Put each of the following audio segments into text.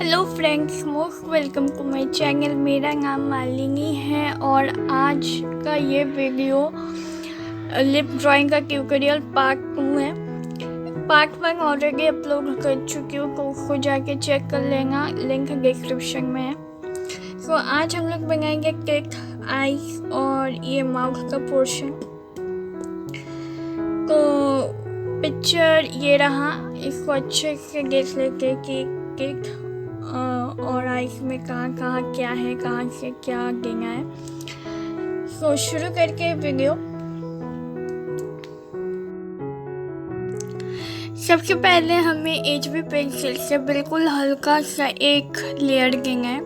Hello friends, most welcome to my channel. मेरा नाम मालिनी है और आज का ये वीडियो लिप ड्राइंग का ट्यूटोरियल पार्ट 2 है। पार्ट 1 ऑलरेडी अपलोड कर चुकी हूँ, तो उसको जाके चेक कर लेना, लिंक डिस्क्रिप्शन में है। तो आज हम लोग बनाएंगे टिक, आईज और ये माउथ का पोर्शन। तो पिक्चर ये रहा, इसको अच्छे से देख लेते कि टिक और आइस में कहाँ कहाँ क्या है, कहाँ से क्या देना है। तो शुरू करके वीडियो। सबसे पहले हमें HB पेंसिल से बिल्कुल हल्का सा एक लेयर देना है,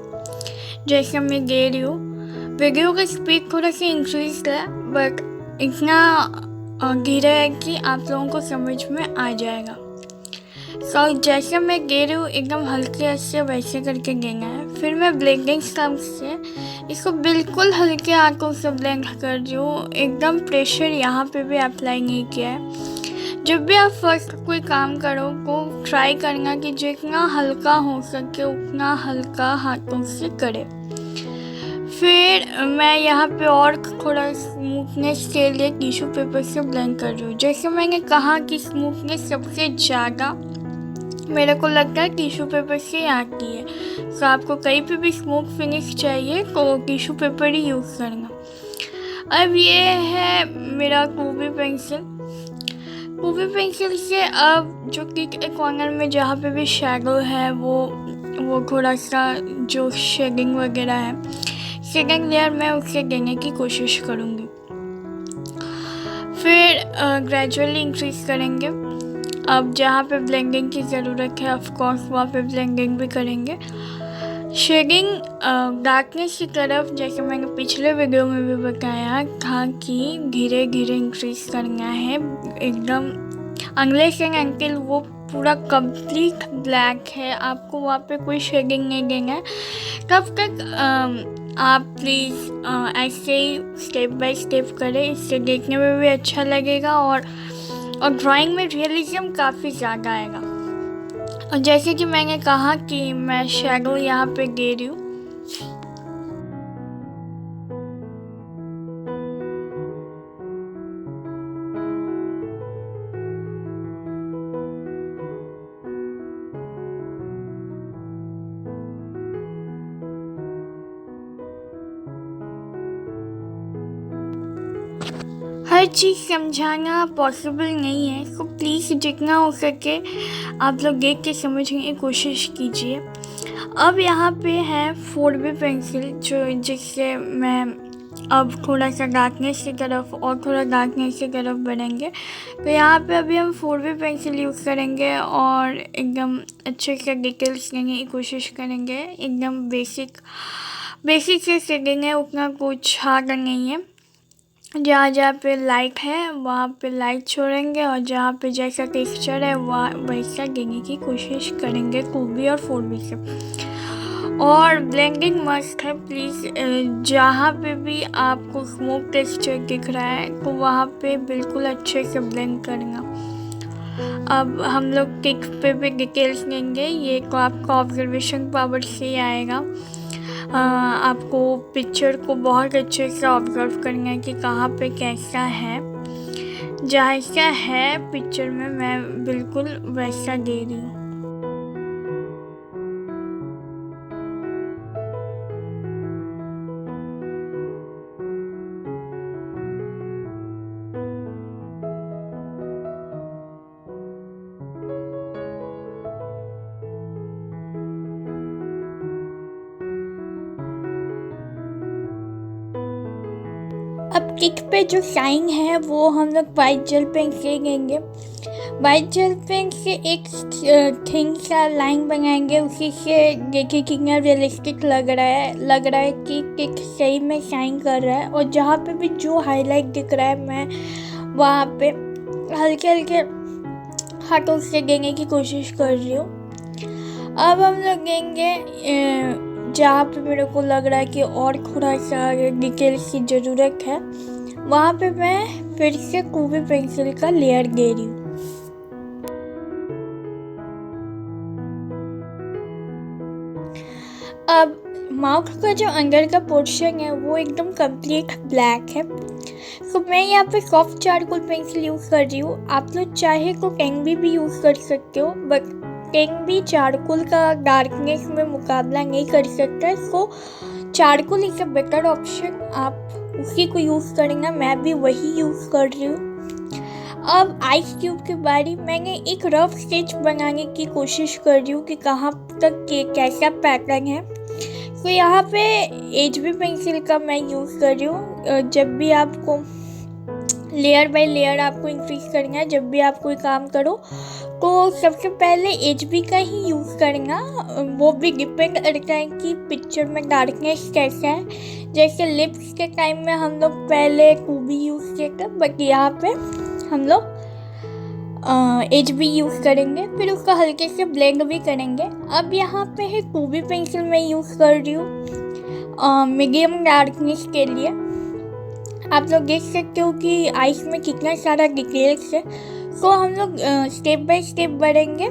जैसे मैं दे रही हूँ। वीडियो का स्पीड थोड़ा सा इंक्रीज है, बट इतना धीरे है कि आप लोगों को समझ में आ जाएगा। तो जैसे मैं दे रही हूँ एकदम हल्के से वैसे करके देना है। फिर मैं ब्लेंडिंग स्टम्प से इसको बिल्कुल हल्के हाथों से ब्लेंड कर रही हूँ, एकदम प्रेशर यहाँ पे भी अप्लाई नहीं किया है। जब भी आप फर्स्ट कोई काम करो तो ट्राई करना कि जितना हल्का हो सके उतना हल्का हाथों से करे। फिर मैं यहाँ पे और थोड़ा स्मूथनेस के लिए टिश्यू पेपर से ब्लेंड कर रही हूँ। जैसे मैंने कहा कि स्मूथनेस सबसे ज़्यादा मेरे को लगता है टिश्यू पेपर से आती है। तो आपको कहीं पे भी स्मूथ फिनिश चाहिए तो टिश्यू पेपर ही यूज़ करना। अब ये है मेरा कूबी पेंसिल। कूबी पेंसिल से अब जो टिक एक कॉर्नर में जहाँ पे भी शैडो है वो थोड़ा सा जो शेडिंग वगैरह है, सेकंड लेयर में उसे देने की कोशिश करूँगी। फिर ग्रेजुअली इंक्रीज करेंगे। अब जहाँ पे ब्लेंडिंग की ज़रूरत है ऑफ कोर्स वहाँ पे ब्लेंडिंग भी करेंगे। शेडिंग डार्कनेस की तरफ, जैसे मैंने पिछले वीडियो में भी बताया था कि धीरे धीरे इंक्रीज करना है, एकदम अनलेस एंड अंटिल वो पूरा कंप्लीट ब्लैक है, आपको वहाँ पे कोई शेडिंग नहीं देना है। तब तक आप प्लीज़ ऐसे ही स्टेप बाय स्टेप करें, इससे देखने में भी अच्छा लगेगा और ड्राइंग में रियलिज्म काफ़ी ज़्यादा आएगा। और जैसे कि मैंने कहा कि मैं शैडो यहाँ पे दे रही हूँ। हर चीज़ समझाना पॉसिबल नहीं है, तो प्लीज़ जितना हो सके आप लोग देख के समझने की कोशिश कीजिए। अब यहाँ पे है 4B पेंसिल, जो जिससे मैं अब थोड़ा सा डार्कनेस की तरफ और थोड़ा डार्कनेस की तरफ बढ़ेंगे। तो यहाँ पे अभी हम 4B पेंसिल यूज़ करेंगे और एकदम अच्छे से डिटेल्स देने की कोशिश करेंगे। एकदम बेसिक से शेडिंग है, उतना कुछ हार्ड नहीं है। जहाँ जहाँ पे लाइट है वहाँ पे लाइट छोड़ेंगे और जहाँ पे जैसा टेक्सचर है वहाँ वैसा देने की कोशिश करेंगे 2B और 4B से। और ब्लेंडिंग मस्ट है प्लीज़। जहाँ पे भी आपको स्मोक टेक्सचर दिख रहा है तो वहाँ पे बिल्कुल अच्छे से ब्लेंड करना। अब हम लोग टिक पे भी डिटेल्स देंगे, ये तो आपका ऑब्जर्वेशन पावर से ही आएगा। आपको पिक्चर को बहुत अच्छे से ऑब्जर्व करना है कि कहाँ पे कैसा है। जैसा है पिक्चर में मैं बिल्कुल वैसा दे रही हूँ। अब टिक पे जो शाइन है वो हम लोग वाइट जेल पेन से देंगे। वाइट जेल पेन से एक थिन सा लाइन बनाएंगे, उसी से देखिए कितना रियलिस्टिक लग रहा है कि टिक सही में शाइन कर रहा है। और जहाँ पे भी जो हाईलाइट दिख रहा है मैं वहाँ पे हल्के हल्के हाथों से देने की कोशिश कर रही हूँ। अब हम लोग देंगे जहाँ पे मेरे को लग रहा है कि और थोड़ा सा डिटेल्स की ज़रूरत है, वहाँ पे मैं फिर से कूबी पेंसिल का लेयर दे रही हूँ। अब माउथ का जो अंदर का पोर्शन है वो एकदम कंप्लीट ब्लैक है। तो मैं यहाँ पे सॉफ्ट चारकोल पेंसिल यूज़ कर रही हूँ। आप लोग चाहे तो कैंगबी भी यूज़ कर सकते हो, बट कैंगबी चारकोल का डार्कनेस में मुकाबला नहीं कर सकता। So charcoal is a better option, आप उसी को यूज़ करेंगे। मैं भी वही यूज़ कर रही हूँ। अब आइस क्यूब के बारे मैंने एक रफ स्केच बनाने की कोशिश कर रही हूँ कि कहाँ तक कैसा पैटर्न है। तो यहाँ पे HB पेंसिल का मैं यूज़ कर रही हूँ। जब भी आपको लेयर बाय लेयर आपको इंक्रीज करना है, जब भी आप कोई काम करो तो सबसे पहले HB का ही यूज़ करना। वो भी डिपेंड करता है कि पिक्चर में डार्कनेस कैसा है। जैसे लिप्स के टाइम में हम लोग पहले 2B यूज़ किए थे, बट यहाँ पे हम लोग HB यूज़ करेंगे, फिर उसका हल्के से ब्लेंड भी करेंगे। अब यहाँ पे है 2B पेंसिल मैं यूज़ कर रही हूँ मीडियम डार्कनेस के लिए। आप लोग देख सकते हो कि आइस में कितना सारा डिटेल्स है। तो हम लोग स्टेप बाय स्टेप बढ़ेंगे,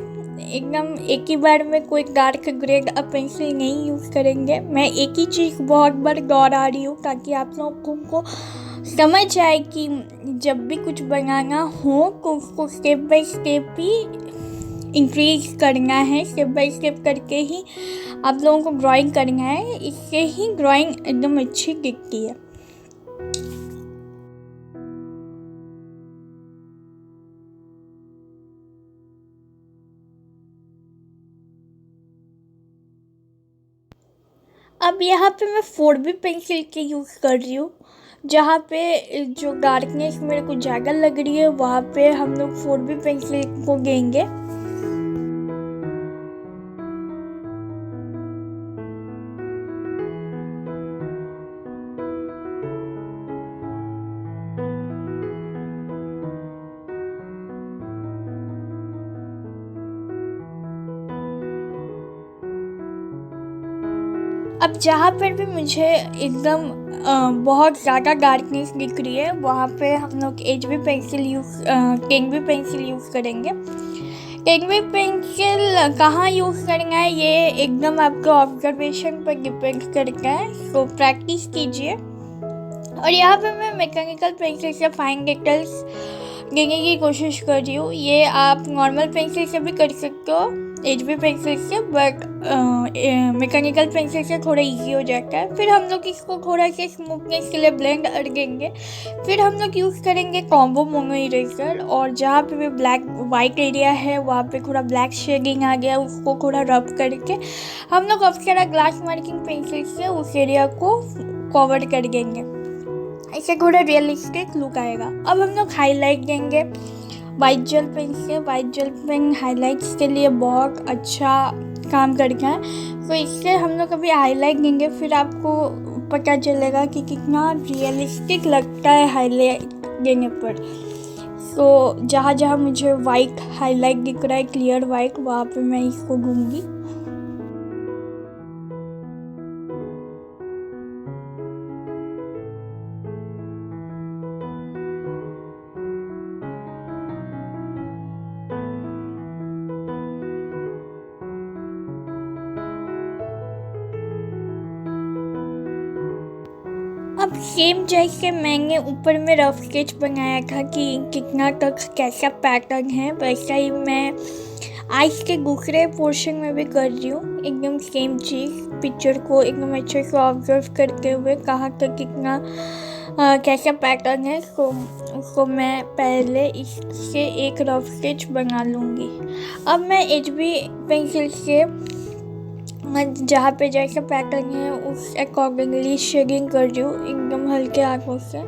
एकदम एक ही बार में कोई डार्क ग्रेड पेंसिल नहीं यूज़ करेंगे। मैं एक ही चीज़ बहुत बार दोहरा रही हूँ ताकि आप लोगों को समझ आए कि जब भी कुछ बनाना हो तो उसको step by step he increase करना है, स्टेप बाय स्टेप करके ही आप लोगों को ड्राइंग करना है। इससे ही ड्राइंग एकदम अच्छी दिखती है। अब यहाँ पे मैं 4B पेंसिल के यूज़ कर रही हूँ। जहाँ पे जो डार्कनेस मेरे को ज़्यादा लग रही है वहाँ पे हम लोग 4B पेंसिल को देंगे। अब जहाँ पर भी मुझे एकदम बहुत ज़्यादा डार्कनेस दिख रही है वहाँ पे हम लोग HB पेंसिल कैंगबी पेंसिल यूज़ करेंगे। कैंगबी पेंसिल कहाँ यूज़ करना है ये एकदम आपके ऑब्जर्वेशन पर डिपेंड करता है, तो प्रैक्टिस कीजिए। और यहाँ पे मैं मैकेनिकल पेंसिल से फाइन डिटेल्स देने की कोशिश कर रही हूँ। ये आप नॉर्मल पेंसिल से भी कर सकते हो, HB पेंसिल से, बट मैकेनिकल पेंसिल से थोड़ा इजी हो जाता है। फिर हम लोग इसको थोड़ा सा स्मूथनेस के लिए ब्लेंड कर देंगे। फिर हम लोग यूज़ करेंगे कॉम्बो मोनो इरेजर, और जहाँ पे भी ब्लैक वाइट एरिया है वहाँ पे थोड़ा ब्लैक शेडिंग आ गया, उसको थोड़ा रब करके हम लोग अप्सरा ग्लास मार्किंग पेंसिल से उस एरिया को कवर कर देंगे। इससे थोड़ा रियलिस्टिक लुक आएगा। अब हम लोग हाईलाइट देंगे वाइट जेल पेन से। वाइट जेल पेन हाईलाइट्स के लिए बहुत अच्छा काम करता है, तो इससे हम लोग अभी हाईलाइट देंगे, फिर आपको पता चलेगा कि कितना रियलिस्टिक लगता है हाईलाइट देने पर। तो जहाँ जहाँ मुझे वाइट हाईलाइट दिख रहा है, क्लियर वाइट, वहाँ पे मैं इसको दूँगी। अब सेम जैसे मैंने ऊपर में रफ स्केच बनाया था कि कितना तक कैसा पैटर्न है, वैसा ही मैं आइस के दूसरे पोर्शन में भी कर रही हूँ। एकदम सेम चीज़, पिक्चर को एकदम अच्छे से ऑब्जर्व करते हुए कहाँ तक कितना कैसा पैटर्न है, तो उसको मैं पहले इससे एक रफ स्केच बना लूँगी। अब मैं HB पेंसिल से जहाँ पे जैसा पैटर्न है उस अकॉर्डिंगली शेडिंग कर रही हूँ एकदम हल्के हाथों से।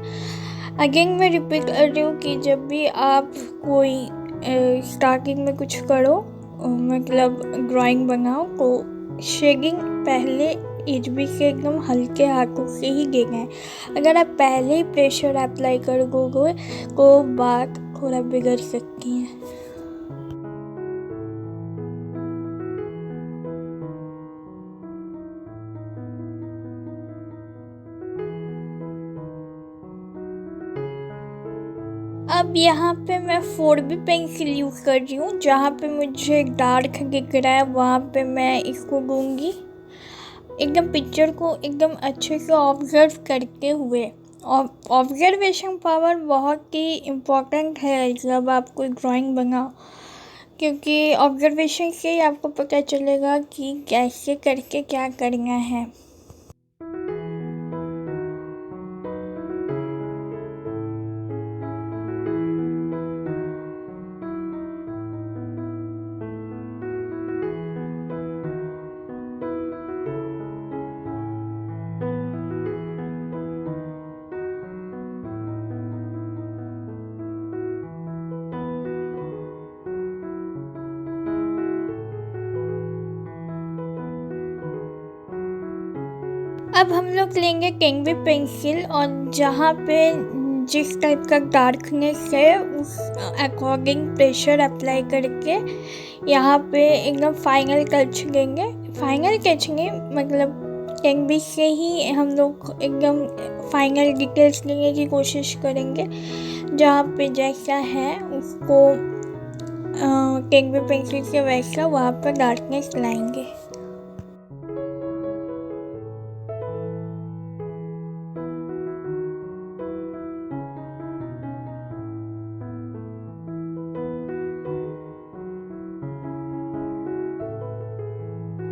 अगेन मैं रिपीट कर रही हूँ कि जब भी आप कोई स्टार्टिंग में कुछ करो, मतलब ड्राइंग बनाओ, तो शेडिंग पहले HB से एकदम हल्के हाथों से ही देना है। अगर आप पहले ही प्रेशर अप्लाई कर दोगे तो बात थोड़ा बिगड़ सकती है। अब यहाँ पे मैं 4B पेंसिल यूज़ कर रही हूँ। जहाँ पे मुझे डार्क दिख रहा है वहाँ पे मैं इसको दूँगी। एकदम पिक्चर को एकदम अच्छे से ऑब्जर्व करते हुए, ऑब्जर्वेशन पावर बहुत ही इम्पोर्टेंट है जब आप कोई ड्राइंग बनाओ, क्योंकि ऑब्जर्वेशन से ही आपको पता चलेगा कि कैसे करके क्या करना है। अब हम लोग लेंगे कैनवे पेंसिल और जहाँ पे जिस टाइप का डार्कनेस है उस अकॉर्डिंग प्रेशर अप्लाई करके यहाँ पे एकदम फाइनल टच देंगे। फाइनल टच नहीं, मतलब कैनवे से ही हम लोग एकदम फाइनल डिटेल्स देने की कोशिश करेंगे। जहाँ पे जैसा है उसको कैनवे पेंसिल से वैसा वहाँ पर डार्कनेस लाएंगे।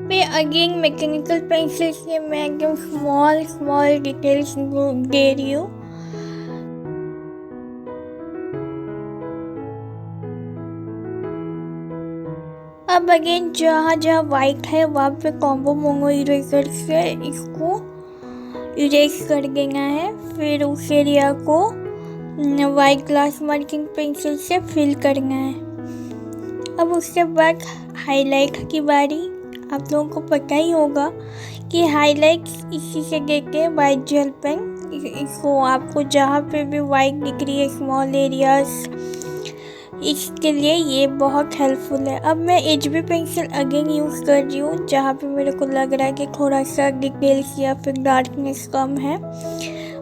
पे अगेन मैकेनिकल पेंसिल से मैं एकदम स्मॉल डिटेल्स दे रही हूँ। अब अगेन जहाँ जहाँ वाइट है वहाँ पे कॉम्बो मोंगो इरेजर से इसको इरेज कर देना है। फिर उस एरिया को वाइट ग्लास मार्किंग पेंसिल से फिल करना है। अब उसके बाद हाईलाइट की बारी। आप लोगों को पता ही होगा कि हाईलाइट इसी से देके वाइट जेल पेन, इसको आपको जहाँ पे भी वाइट दिख रही है स्मॉल एरियाज, इसके लिए ये बहुत हेल्पफुल है। अब मैं HB पेंसिल अगेन यूज़ कर रही हूँ जहाँ पे मेरे को लग रहा है कि थोड़ा सा डिटेल्स या फिर डार्कनेस कम है,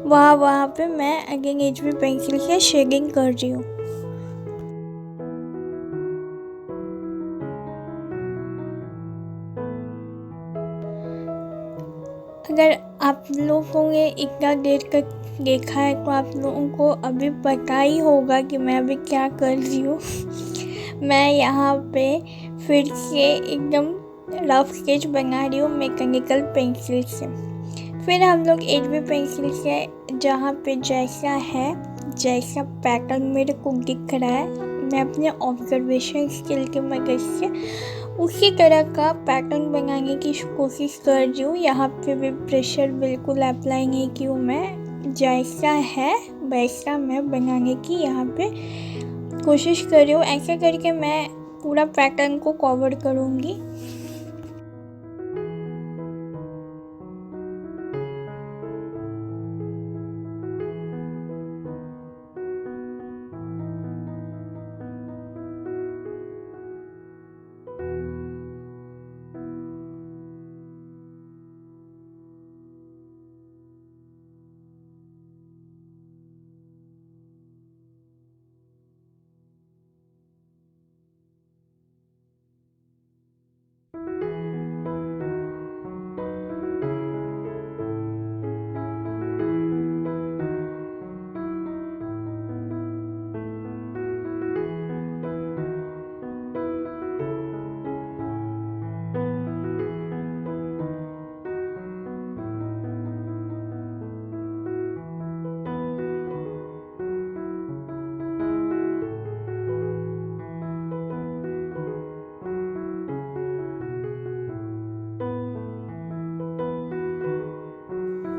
वहाँ पे मैं अगेन HB पेंसिल से शेडिंग कर रही हूँ। अगर आप लोगों ने इतना देर तक देखा है तो आप लोगों को अभी पता ही होगा कि मैं अभी क्या कर रही हूँ। मैं यहाँ पे फिर से एकदम रफ स्केच बना रही हूँ मैकेनिकल पेंसिल से। फिर हम लोग HB पेंसिल से जहाँ पे जैसा है, जैसा पैटर्न मेरे को दिख रहा है, मैं अपने ऑब्जर्वेशन स्किल की मदद से उसी तरह का पैटर्न बनाने की कोशिश कर रही हूँ। यहाँ पे भी प्रेशर बिल्कुल अप्लाई नहीं की हूँ मैं, जैसा है वैसा मैं बनाने की यहाँ पे कोशिश कर रही हूँ। ऐसा करके मैं पूरा पैटर्न को कवर करूँगी।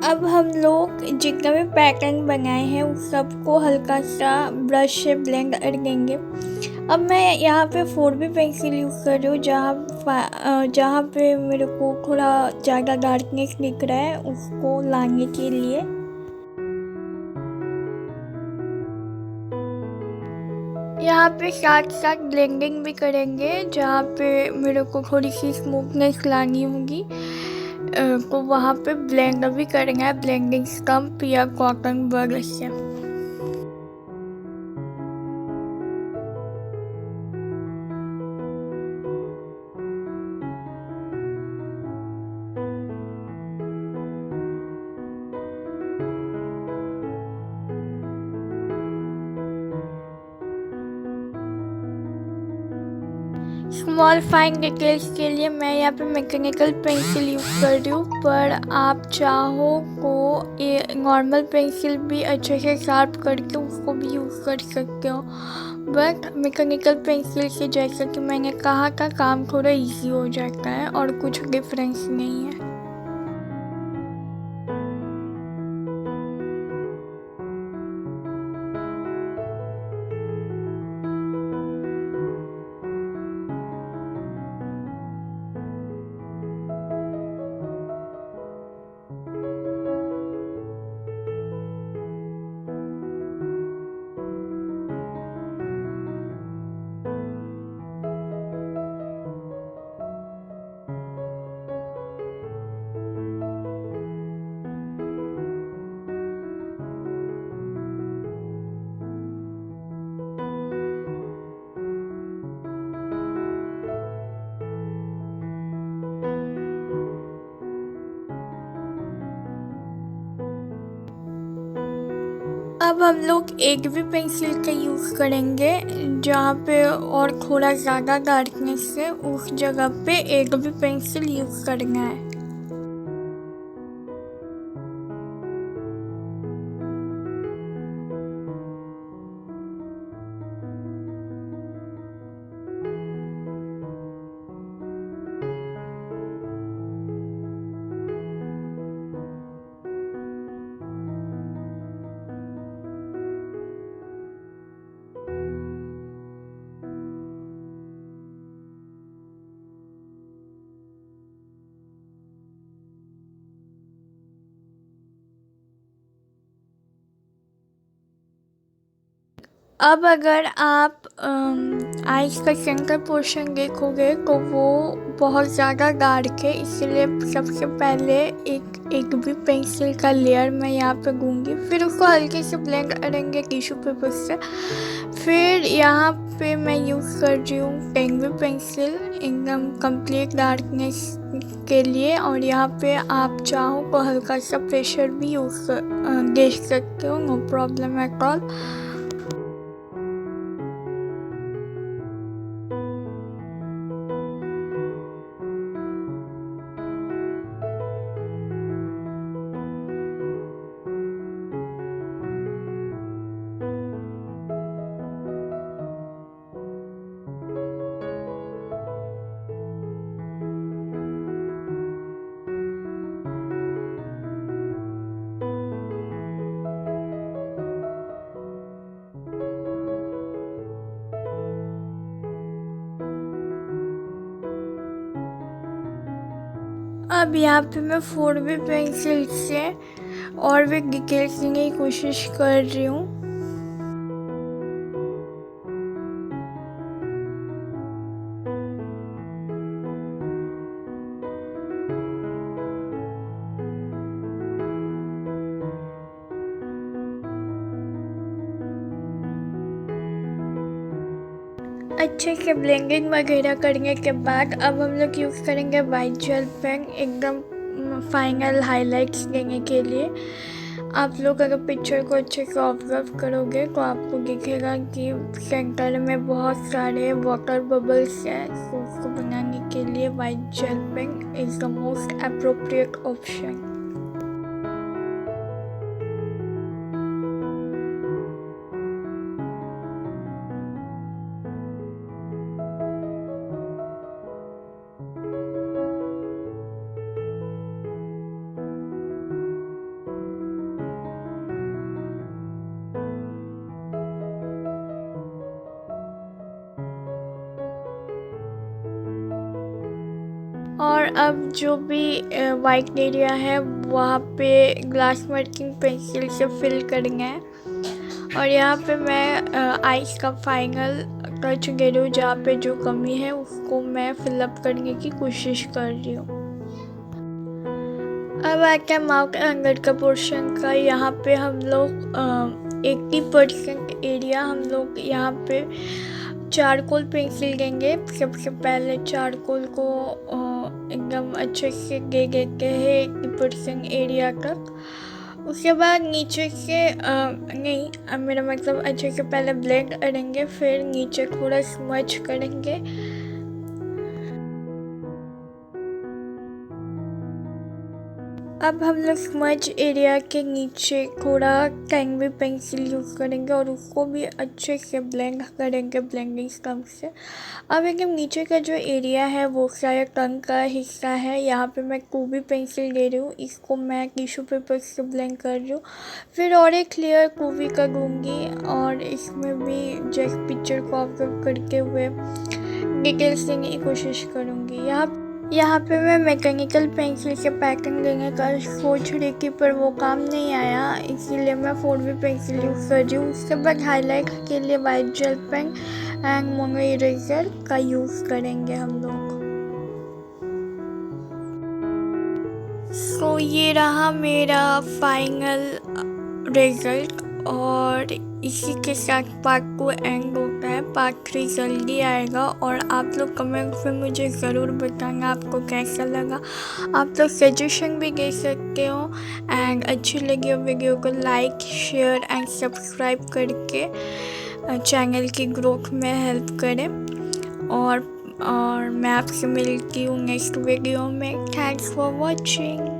अब हम लोग जितना भी पैटर्न बनाए हैं उस सबको हल्का सा ब्रश से ब्लेंड कर देंगे। अब मैं यहाँ पे 4B पेंसिल यूज़ कर रही हूँ जहाँ पे मेरे को थोड़ा ज़्यादा डार्कनेस दिख रहा है उसको लाने के लिए। यहाँ पे साथ साथ ब्लेंडिंग भी करेंगे जहाँ पे मेरे को थोड़ी सी स्मूथनेस लानी होगी, तो वहाँ पे ब्लेंड भी करना है ब्लेंडिंग स्टम्प या कॉटन बड से। स्मॉल फाइन डिटेल्स के लिए मैं यहाँ पे मैकेनिकल पेंसिल यूज़ कर रही हूँ, पर आप चाहो तो ये नॉर्मल पेंसिल भी अच्छे से शार्प करके उसको भी यूज़ कर सकते हो। बट मैकेनिकल पेंसिल से जैसा कि मैंने कहा था काम थोड़ा इजी हो जाता है और कुछ डिफरेंस नहीं है। अब हम लोग एक भी पेंसिल का यूज़ करेंगे, जहाँ पे और थोड़ा ज़्यादा डार्कनेस है उस जगह पे एक भी पेंसिल यूज़ करना है। अब अगर आप आइस का सेंटर पोर्शन देखोगे तो वो बहुत ज़्यादा डार्क है, इसलिए सबसे पहले एक भी पेंसिल का लेयर मैं यहाँ पे दूँगी, फिर उसको हल्के से ब्लेंड करेंगे टिश्यू पेपर से। फिर यहाँ पे मैं यूज़ कर रही हूँ पेंगुइन पेंसिल एकदम कंप्लीट डार्कनेस के लिए, और यहाँ पे आप चाहो तो हल्का सा प्रेशर भी यूज़ दे सकते हो, नो प्रॉब्लम एट ऑल। अब यहाँ पे मैं 4B पेंसिल से और भी डिटेल्स देने की कोशिश कर रही हूँ। अच्छे से ब्लेंडिंग वगैरह करने के बाद अब हम लोग यूज़ करेंगे वाइट जेल पेन एकदम फाइनल हाइलाइट्स देने के लिए। आप लोग अगर पिक्चर को अच्छे से ऑब्जर्व करोगे तो आपको दिखेगा कि सेंटर में बहुत सारे वाटर बबल्स हैं, तो उसको बनाने के लिए white gel pen is the most appropriate option. और अब जो भी वाइट एरिया है वहाँ पे ग्लास मार्किंग पेंसिल से फिल करेंगे, और यहाँ पे मैं आइस का फाइनल टच दे रही हूँ, जहाँ पे जो कमी है उसको मैं फिलअप करने की कोशिश कर रही हूँ। अब आता है माउथ अंदर का पोर्शन का। यहाँ पे हम लोग 80% एरिया हम लोग यहाँ पे चारकोल पेंसिल देंगे। सबसे पहले चारकोल को एकदम अच्छे से दे देते हैं 80% एरिया तक। उसके बाद नीचे से नहीं, मेरा मतलब अच्छे से पहले ब्लेंड करेंगे, फिर नीचे थोड़ा स्मच करेंगे, अब हम लोग स्मज एरिया के नीचे थोड़ा कैनवी पेंसिल यूज़ करेंगे और उसको भी अच्छे से ब्लेंड करेंगे ब्लेंडिंग स्टम्प से। अब एकदम नीचे का जो एरिया है वो शायद टंग का हिस्सा है, यहाँ पे मैं कूबी पेंसिल ले रही हूँ, इसको मैं टिश्यू पेपर से ब्लेंड कर रही हूँ। फिर और एक लेयर कूबी का दूँगी और इसमें भी जस्ट पिक्चर को ऑब्जर्व करते हुए डिटेल्स देने की कोशिश करूँगी। यहाँ पे मैं मैकेनिकल पेंसिल से पैटर्न देने का सोच रही थी पर वो काम नहीं आया, इसीलिए मैं 4B पेंसिल यूज़ कर रही हूँ। उसके बाद हाईलाइट के लिए white gel pen and mono eraser का यूज़ करेंगे हम लोग। सो ये रहा मेरा फाइनल रिजल्ट और इसी के साथ पार्ट 2 एंड होता है। पार्ट 3 जल्दी आएगा और आप लोग कमेंट में मुझे ज़रूर बताना आपको कैसा लगा। आप लोग सजेशन भी दे सकते हो एंड अच्छी लगी हो वीडियो को लाइक शेयर एंड सब्सक्राइब करके चैनल की ग्रोथ में हेल्प करें और मैं आपसे मिलती हूँ नेक्स्ट वीडियो में। Thanks for watching.